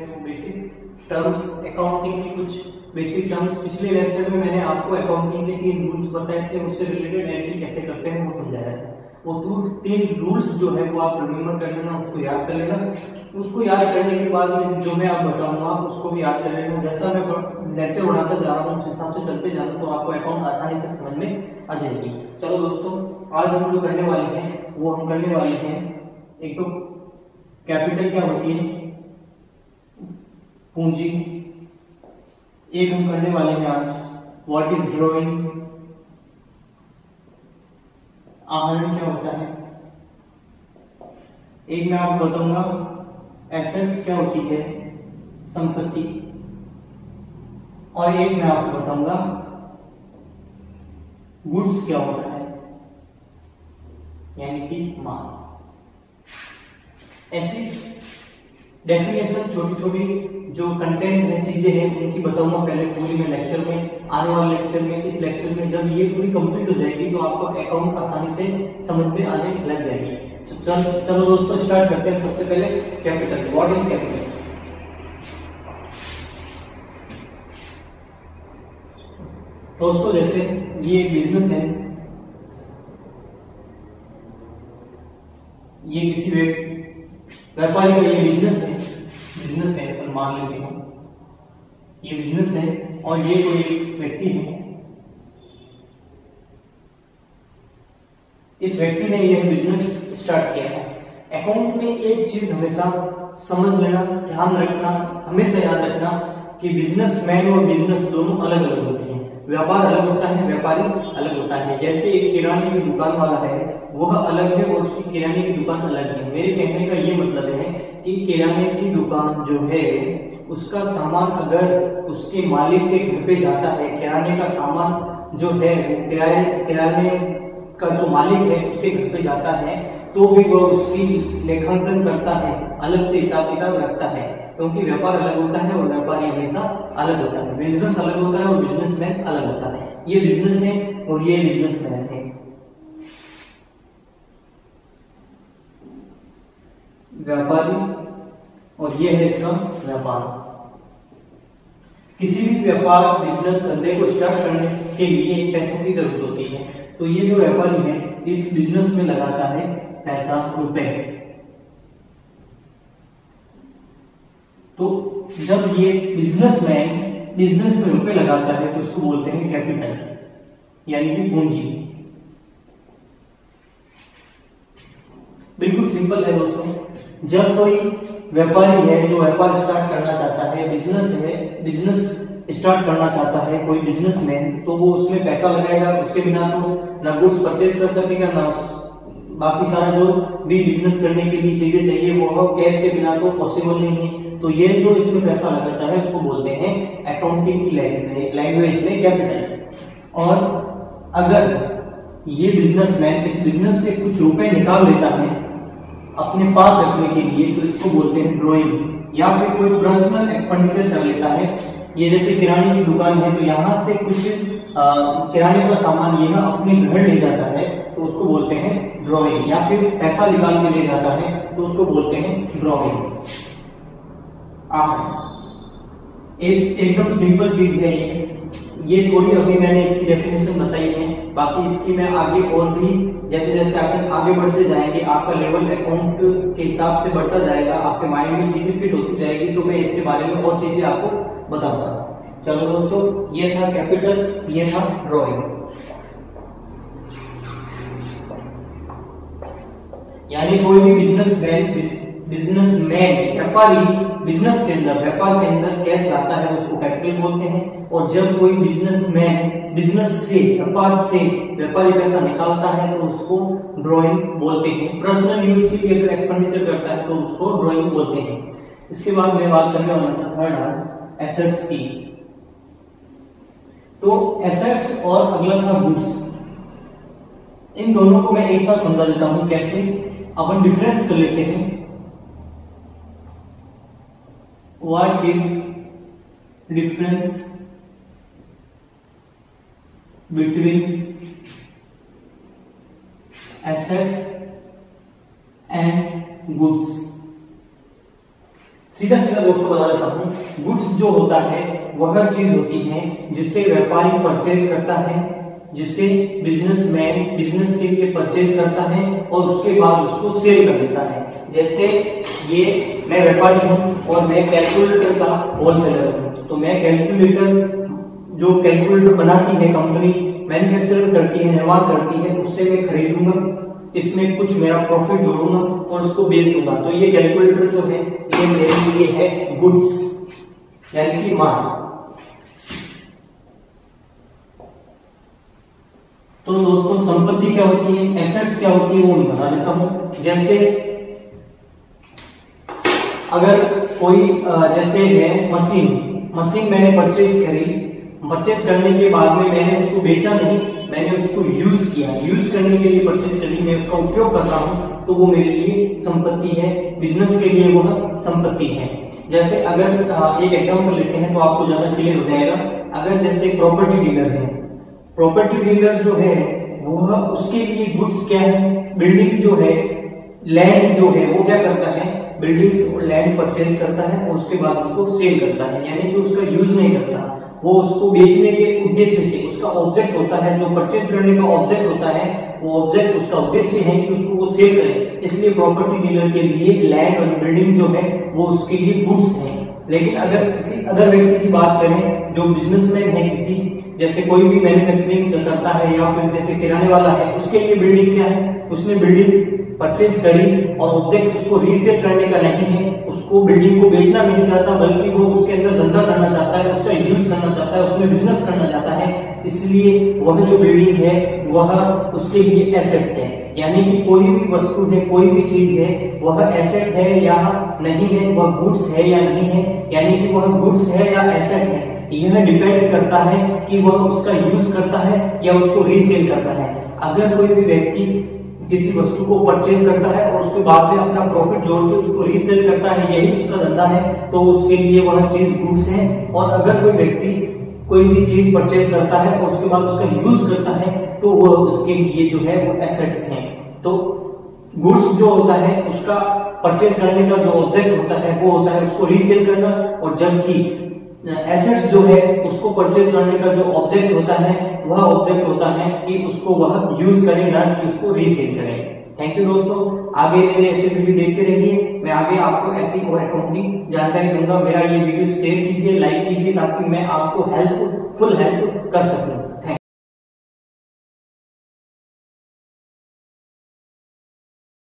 हैं वो basic terms, accounting की कुछ बेसिक टर्म्स। पिछले लेक्चर में मैंने आपको अकाउंटिंग के 3 रूल्स बताए थे, उससे रिलेटेड एंट्री कैसे करते हैं वो समझाया था। वो 3 रूल्स जो है वो आप रिमेम्बर कर लेना, उसको याद कर लेना। उसको याद करने के बाद जो मैं आप बताऊंगा उसको भी याद कर लेना। जैसा मैं लेक्चर बनाता जा रहा हूँ उस हिसाब से चलते जाना, तो आपको अकाउंट आसानी से समझ में आ जाएगी। चलो दोस्तों, आज हम जो करने वाले हैं वो हम करने वाले हैं, एक तो कैपिटल क्या होती है, पूंजी। एक हम करने वाले हैं आज व्हाट इज ड्राइंग, आहरण क्या होता है। एक मैं आपको बताऊंगा एसेट्स क्या होती है, संपत्ति। और एक मैं आपको बताऊंगा गुड्स क्या होता है, यानी कि माल। ऐसी डेफिनेशन छोटी छोटी जो कंटेंट है, चीजें हैं, उनकी बताऊंगा पहले पूरी में लेक्चर में। आने वाले लेक्चर में, इस लेक्चर में जब ये पूरी कंप्लीट हो जाएगी तो आपको अकाउंट आसानी से समझ में आने लग जाएगी। चलो दोस्तों स्टार्ट करते हैं। सबसे पहले कैपिटल, व्हाट इज कैपिटल। दोस्तों जैसे ये बिजनेस है, ये किसी व्यापारी का ये बिजनेस है पर मान लेते हैं ये बिजनेस है, और ये कोई व्यक्ति है। इस व्यक्ति ने यह बिजनेस स्टार्ट किया है। अकाउंट में एक चीज हमेशा समझ लेना, ध्यान रखना, हमेशा याद रखना कि बिजनेसमैन और बिजनेस दोनों अलग अलग होते हैं। व्यापार अलग होता है, व्यापारी अलग होता है। जैसे एक किराने की दुकान वाला है वह अलग है और उसकी किराने की दुकान अलग है। मेरे कहने का ये मतलब है कि किराने की दुकान जो है उसका सामान अगर उसके मालिक के घर पे जाता है, किराने का सामान जो है किराने का जो मालिक है उसके घर पे जाता है, तो भी वह उसकी लेखांकन करता है, अलग से हिसाब किताब रखता है, क्योंकि व्यापार अलग होता है और व्यापारी हमेशा अलग होता है। बिजनेस अलग होता है और बिजनेसमैन अलग होता है। ये बिजनेस है और ये बिजनेसमैन है। व्यापारी और ये है इसका व्यापार। किसी भी व्यापार बिजनेस धंधे को स्टार्ट करने के लिए पैसों की जरूरत होती है, तो ये जो व्यापारी है इस बिजनेस में लगाता है पैसा, रुपए। तो जब ये बिजनेसमैन बिजनेस में रुपए लगाता है तो उसको बोलते हैं कैपिटल, यानी कि पूंजी। बिल्कुल सिंपल है दोस्तों। जब कोई व्यापारी है जो व्यापार स्टार्ट करना चाहता है, बिजनेस स्टार्ट करना चाहता है कोई बिजनेसमैन, तो वो उसमें पैसा लगाएगा। उसके बिना तो ना गुड्स परचेज कर सकेगा, ना बाकी सारा जो भी बिजनेस करने के लिए चीजें चाहिए वो कैश के बिना तो पॉसिबल नहीं है। तो ये जो इसमें पैसा लगाता है उसको बोलते हैं अकाउंटिंग की लैंग्वेज में कैपिटल। और अगर ये बिजनेसमैन इस बिजनेस से कुछ रुपए निकाल लेता है अपने पास रखने के लिए, तो इसको बोलते हैं ड्रॉइंग। या फिर कोई पर्सनल एक्सपेंडिचर कर लेता है, ये जैसे किराने की दुकान है तो यहाँ से कुछ किराने का सामान ये अपने घर ले जाता है तो उसको बोलते हैं ड्रॉइंग। या फिर पैसा निकाल के ले जाता है तो उसको बोलते हैं ड्रॉइंग। एकदम सिंपल चीज है ये थोड़ी अभी मैंने इसकी डेफिनेशन बताई है, बाकी इसकी मैं आगे और भी जैसे जैसे आगे बढ़ते जाएंगे, आपका लेवल अकाउंट के हिसाब से बढ़ता जाएगा, आपके माइंड में चीजें फिट होती जाएगी, तो मैं इसके बारे में और चीजें आपको बताऊंगा। चलो दोस्तों, ये था कैपिटल, ये था ड्रॉइंग। यानी कोई भी बिजनेसमैन व्यापारी बिजनेस के अंदर, व्यापार के अंदर कैश लाता है उसको कैपिटल बोलते हैं। और जब कोई बिजनेसमैन बिजनेस से, व्यापार से व्यापारी पैसा निकालता है तो उसको ड्रॉइंग बोलते हैं। पर्सनल यूज के लिए अगर एक्सपेंडिचर करता है तो उसको ड्रॉइंग बोलते हैं। इसके बाद मैं बात करने वाला था थर्ड आज एसेट्स की। तो एसेट्स और अगला था गुड्स, इन दोनों को मैं एक साथ समझा देता हूं। कैसे? अपन डिफरेंस कर लेते हैं। What is difference between assets and goods? सीधा सीधा दोस्तों बता देता हूँ, गुड्स जो होता है वह चीज होती है जिसे व्यापारी परचेज करता है, जिसे बिजनेसमैन बिजनेस के लिए परचेज करता है और उसके बाद उसको सेल कर देता है। जैसे ये मैं व्यापारी हूँ और मैं कैलकुलेटर का होलसेलर हूँ, तो मैं कैलकुलेटर जो कैलकुलेटर बनाती है कंपनी, मैन्युफैक्चर करती है, निर्माण करती है, उससे मैं खरीदूंगा, इसमें कुछ मेरा प्रॉफिट जोड़ूंगा और उसको बेच दूंगा। तो ये कैलकुलेटर जो है ये मेरे लिए है गुड्स, यानी कि माल। तो दोस्तों संपत्ति क्या होती है, एसेट्स क्या होती है, वो मैं बता देता हूं। जैसे अगर कोई जैसे है मशीन मैंने परचेज करी, परचेज करने के बाद में मैंने उसको बेचा नहीं, मैंने उसको यूज किया, यूज करने के लिए परचेज करी, मैं उसका उपयोग कर रहा हूं, तो वो मेरे लिए संपत्ति है, बिजनेस के लिए वो संपत्ति है। जैसे अगर एक एग्जांपल लेते हैं तो आपको ज्यादा क्लियर हो जाएगा। अगर जैसे प्रॉपर्टी डीलर है, प्रॉपर्टी डीलर जो है वह उसके लिए गुड्स क्या है, बिल्डिंग जो है, लैंड जो है, वो क्या करता है, बिल्डिंग्स और लैंड परचेज करता है और उसके बाद उसको सेल करता है, यानी कि उसका यूज नहीं करता, वो उसको बेचने के उद्देश्य से, उसका ऑब्जेक्ट होता है, जो परचेज करने का ऑब्जेक्ट होता है, वो ऑब्जेक्ट उसका उद्देश्य है कि उसको वो सेल करे। इसलिए प्रॉपर्टी डीलर के लिए लैंड और बिल्डिंग जो है वो उसके लिए गुड्स है। लेकिन अगर किसी अदर व्यक्ति की बात करें जो बिजनेसमैन है, किसी जैसे कोई भी मैन्युफैक्चरिंग करता है या फिर जैसे किराने वाला है, उसके लिए बिल्डिंग क्या है, उसने बिल्डिंग परचेज करी और ऑब्जेक्ट उसको रीसेल करने का नहीं है, उसको बिल्डिंग को बेचना नहीं चाहता, बल्कि वो उसके अंदर धंधा करना चाहता है, उसका यूज करना चाहता है, उसमें बिजनेस करना चाहता है, इसलिए वह जो बिल्डिंग है वह उसके लिए एसेट्स है। यानी कि कोई भी वस्तु है, कोई भी चीज है, वह एसेट है या नहीं है, वह गुड्स है या नहीं है, यानी कि वह गुड्स है या एसेट है, यह डिपेंड करता है कि वह उसका यूज करता है या उसको रीसेल करता है। अगर कोई भी व्यक्ति किसी वस्तु को परचेज करता है और उसके बाद में अपना प्रॉफिट जोड़ के उसको रीसेल करता है, यही उसका धंधा है, तो उसके लिए वह चीज गुड्स है। और अगर कोई व्यक्ति कोई भी चीज परचेज करता है और उसके बाद उसका यूज करता है, तो वह उसके लिए जो है वो एसेट्स हैं। तो गुड्स जो होता है उसका परचेज करने का जो ऑब्जेक्ट होता है वो होता है उसको रीसेल करना, और जबकि एसेट्स जो है उसको परचेज करने का जो ऑब्जेक्ट होता है वह ऑब्जेक्ट होता है कि उसको वह यूज करे, ना कि उसको रीसेल करे। थैंक यू दोस्तों, आगे मेरे ऐसे वीडियो देखते रहिए, मैं आगे आपको ऐसी और अकाउंटिंग जानकारी दूंगा। मेरा ये वीडियो शेयर कीजिए, लाइक कीजिए, ताकि मैं आपको फुल हेल्प कर सकूं।